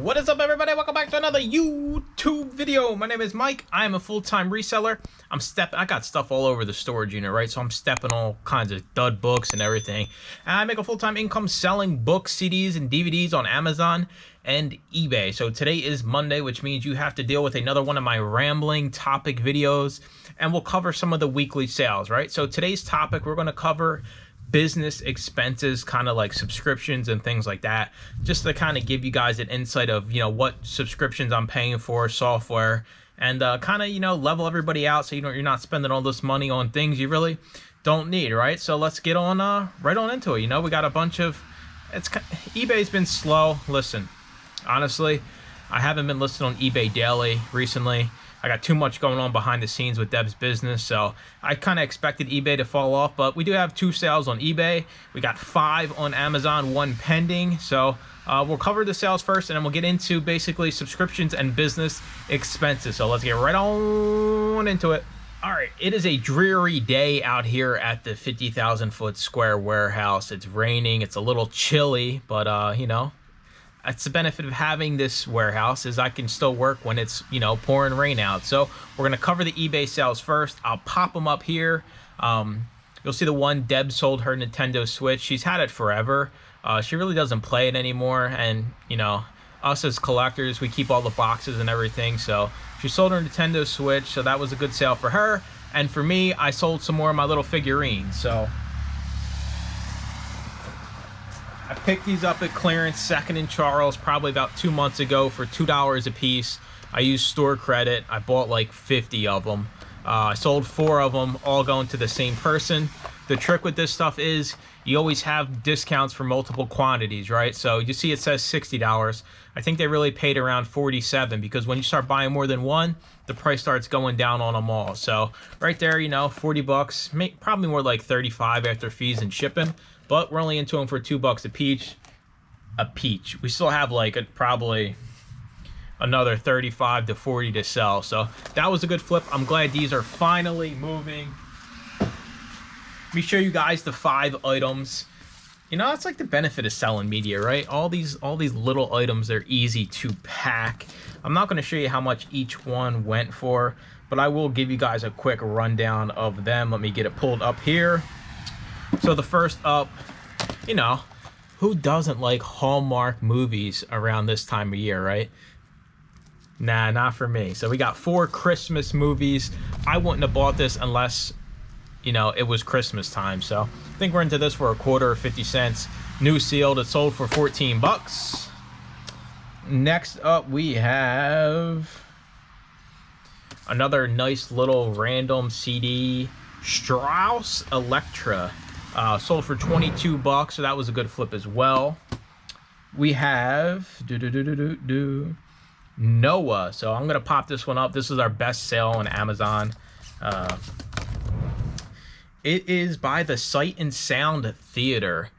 What is up, everybody? Welcome back to another YouTube video. My name is Mike. I am a full-time reseller. I got stuff all over the storage unit, right? So I'm stepping all kinds of dud books and everything. And I make a full-time income selling books, CDs, and DVDs on Amazon and eBay. So today is Monday, which means you have to deal with another one of my rambling topic videos, and we'll cover some of the weekly sales, right? So today's topic, we're going to cover business expenses, kind of like subscriptions and things like that, just to kind of give you guys an insight of, you know, what subscriptions I'm paying for, software, and kind of, you know, level everybody out so you're not spending all this money on things you really don't need, right? So let's get on right on into it. You know, we got a bunch of eBay's been slow. Listen, honestly, I haven't been listed on eBay daily recently. I got too much going on behind the scenes with Debs business, so I kind of expected eBay to fall off, but we do have 2 sales on eBay. We got 5 on Amazon, 1 pending. So we'll cover the sales first, and then we'll get into basically subscriptions and business expenses. So let's get right on into it. All right, it is a dreary day out here at the 50,000 foot square warehouse. It's raining, it's a little chilly, but you know, that's the benefit of having this warehouse, is I can still work when it's, you know, pouring rain out. So we're gonna cover the eBay sales first. I'll pop them up here. You'll see the one Debs sold her Nintendo Switch. She's had it forever. She really doesn't play it anymore, and you know, us as collectors, we keep all the boxes and everything. So she sold her Nintendo Switch, so that was a good sale for her. And for me, I sold some more of my little figurines. So I picked these up at clearance, 2nd and Charles, probably about 2 months ago for $2 a piece. I used store credit. I bought like 50 of them. I sold 4 of them, all going to the same person. The trick with this stuff is you always have discounts for multiple quantities, right? So you see it says $60. I think they really paid around $47, because when you start buying more than one, the price starts going down on them all. So right there, you know, 40 bucks, probably more like 35 after fees and shipping. But we're only into them for $2 a peach. We still have like probably another 35 to 40 to sell. So that was a good flip. I'm glad these are finally moving. Let me show you guys the 5 items. You know, it's like the benefit of selling media, right? All these little items, they're easy to pack. I'm not going to show you how much each one went for, but I will give you guys a quick rundown of them. Let me get it pulled up here. So the first up, you know, who doesn't like Hallmark movies around this time of year, right? Nah, not for me. So we got 4 Christmas movies. I wouldn't have bought this unless, you know, it was Christmas time. So I think we're into this for a quarter or 50 cents. New sealed, it sold for 14 bucks. Next up, we have another nice little random CD, Strauss Electra. Sold for 22 bucks, so that was a good flip as well. We have Noah. So I'm gonna pop this one up. This is our best sale on Amazon. It is by the Sight and Sound Theater.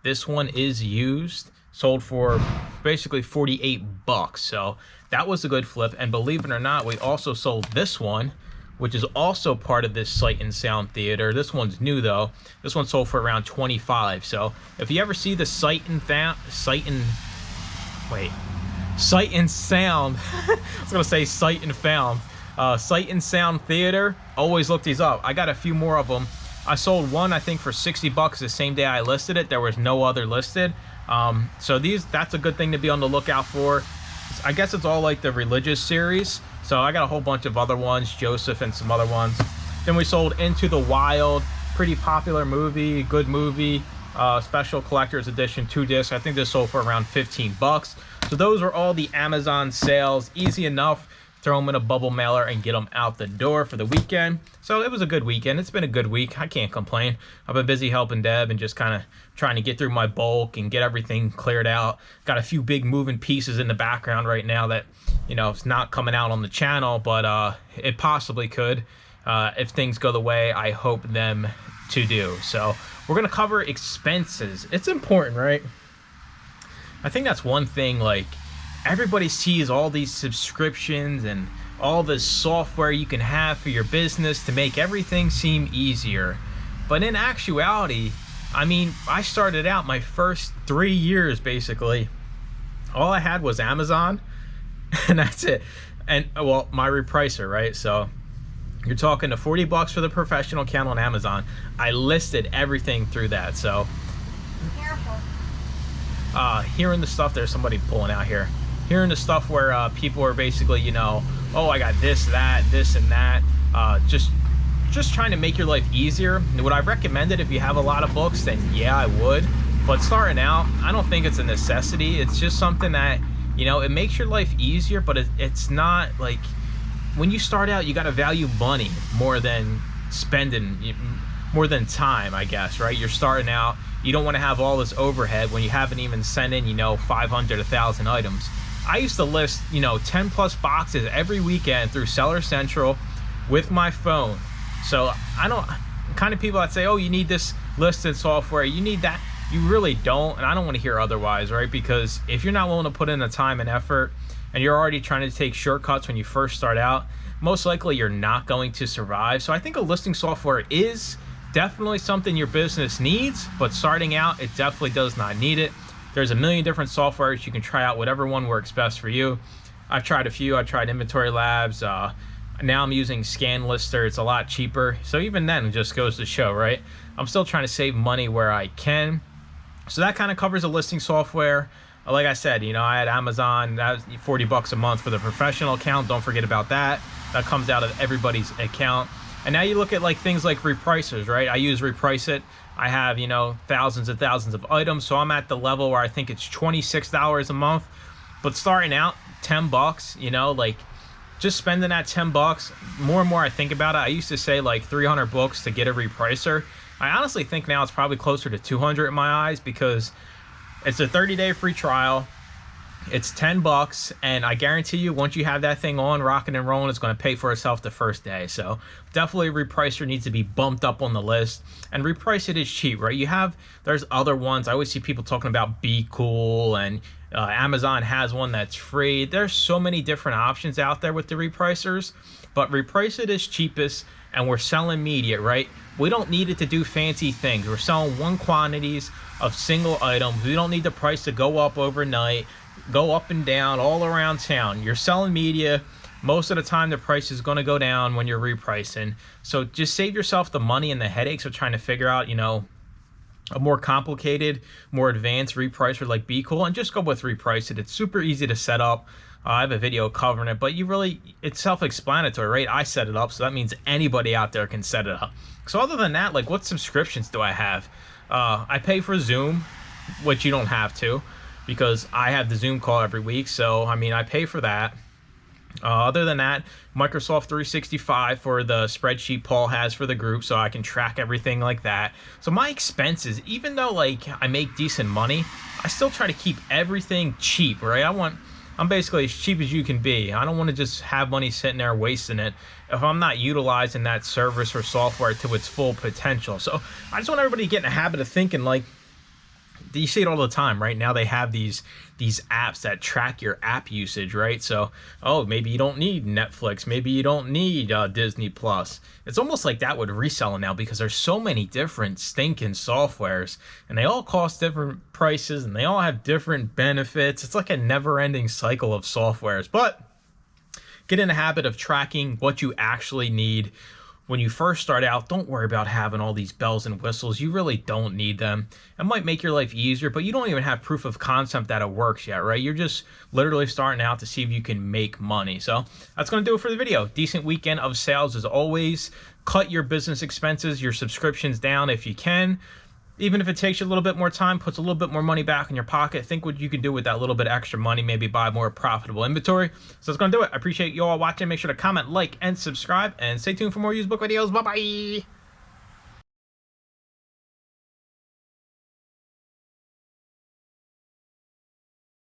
This one is used, sold for basically 48 bucks. So that was a good flip. And believe it or not, we also sold this one, which is also part of this Sight and Sound Theater. This one's new though. This one sold for around 25. So if you ever see the Sight and Sound, I was gonna say Sight and Found. Sight and Sound Theater, always look these up. I got a few more of them. I sold one, I think, for 60 bucks the same day I listed it. There was no other listed. So that's a good thing to be on the lookout for. I guess it's all like the religious series. So I got a whole bunch of other ones, Joseph and some other ones. Then we sold Into the Wild, pretty popular movie, good movie, special collector's edition, 2 discs. I think this sold for around 15 bucks. So those are all the Amazon sales, easy enough. Throw them in a bubble mailer and get them out the door for the weekend. So it was a good weekend. It's been a good week. I can't complain. I've been busy helping Deb and just kind of trying to get through my bulk and get everything cleared out. Got a few big moving pieces in the background right now that, you know, it's not coming out on the channel, but it possibly could if things go the way I hope them to do. So we're going to cover expenses. It's important, right? I think that's one thing, like, everybody sees all these subscriptions and all this software you can have for your business to make everything seem easier. But in actuality, I mean, I started out my first 3 years basically All I had was Amazon, and that's it. And well, my repricer, right? So you're talking to 40 bucks for the professional account on Amazon. I listed everything through that. So Careful. hearing the stuff, there's somebody pulling out here. Hearing the stuff where people are basically, you know, oh, I got this, that, this, and that. Just trying to make your life easier. Would I recommend it if you have a lot of books? Then yeah, I would. But starting out, I don't think it's a necessity. It's just something that, you know, it makes your life easier, but it's not like, when you start out, you got to value money more than spending, more than time, I guess, right? You're starting out, you don't want to have all this overhead when you haven't even sent in, you know, 500, 1,000 items. I used to list, you know, 10 plus boxes every weekend through Seller Central with my phone. So I don't, kind of people that say, oh, you need this listed software, you need that. You really don't, and I don't want to hear otherwise, right? Because if you're not willing to put in the time and effort, and you're already trying to take shortcuts when you first start out, most likely you're not going to survive. So I think a listing software is definitely something your business needs, but starting out, it definitely does not need it. There's a million different softwares. You can try out whatever one works best for you. I've tried a few. I tried Inventory Labs. Now I'm using Scan Lister. It's a lot cheaper. So even then, it just goes to show, right? I'm still trying to save money where I can. So that kind of covers a listing software. Like I said, you know, I had Amazon, that was 40 bucks a month for the professional account. Don't forget about that. That comes out of everybody's account. And now you look at like things like repricers, right? I use Reprice It. I have, you know, thousands and thousands of items. So I'm at the level where I think it's $26 a month. But starting out, 10 bucks, you know, like just spending that 10 bucks, more and more I think about it. I used to say like 300 books to get a repricer. I honestly think now it's probably closer to 200 in my eyes, because it's a 30-day free trial. It's 10 bucks, and I guarantee you, once you have that thing on, rocking and rolling, it's going to pay for itself the first day. So definitely Repricer needs to be bumped up on the list. And Reprice It is cheap, right? There's other ones. I always see people talking about Be Cool, and Amazon has one that's free. There's so many different options out there with the repricers, but Reprice It is cheapest, and we're selling media, right? We don't need it to do fancy things. We're selling one quantities of single items. We don't need the price to go up overnight, go up and down all around town. You're selling media. Most of the time, the price is going to go down when you're repricing. So just save yourself the money and the headaches of trying to figure out, you know, a more complicated, more advanced repricer like Be Cool, and just go with Reprice It. It's super easy to set up. I have a video covering it, but it's self-explanatory, right? I set it up, so that means anybody out there can set it up. So other than that, like, what subscriptions do I have? I pay for Zoom, which you don't have to, because I have the Zoom call every week. So, I mean, I pay for that. Other than that, Microsoft 365 for the spreadsheet Paul has for the group, so I can track everything like that. So my expenses, even though like I make decent money, I still try to keep everything cheap, right? I'm basically as cheap as you can be. I don't want to just have money sitting there wasting it if I'm not utilizing that service or software to its full potential. So I just want everybody to get in a habit of thinking like, you see it all the time, right? Now they have these apps that track your app usage, right? So, oh, maybe you don't need Netflix. Maybe you don't need Disney Plus. It's almost like that with reselling now, because there's so many different stinking softwares, and they all cost different prices, and they all have different benefits. It's like a never-ending cycle of softwares. But get in the habit of tracking what you actually need. When you first start out, don't worry about having all these bells and whistles. You really don't need them. It might make your life easier, but you don't even have proof of concept that it works yet, right? You're just literally starting out to see if you can make money. So that's going to do it for the video. Decent weekend of sales as always. Cut your business expenses, your subscriptions down if you can. Even if it takes you a little bit more time, puts a little bit more money back in your pocket, think what you can do with that little bit extra money, maybe buy more profitable inventory. So that's going to do it. I appreciate you all watching. Make sure to comment, like, and subscribe, and stay tuned for more used book videos. Bye-bye.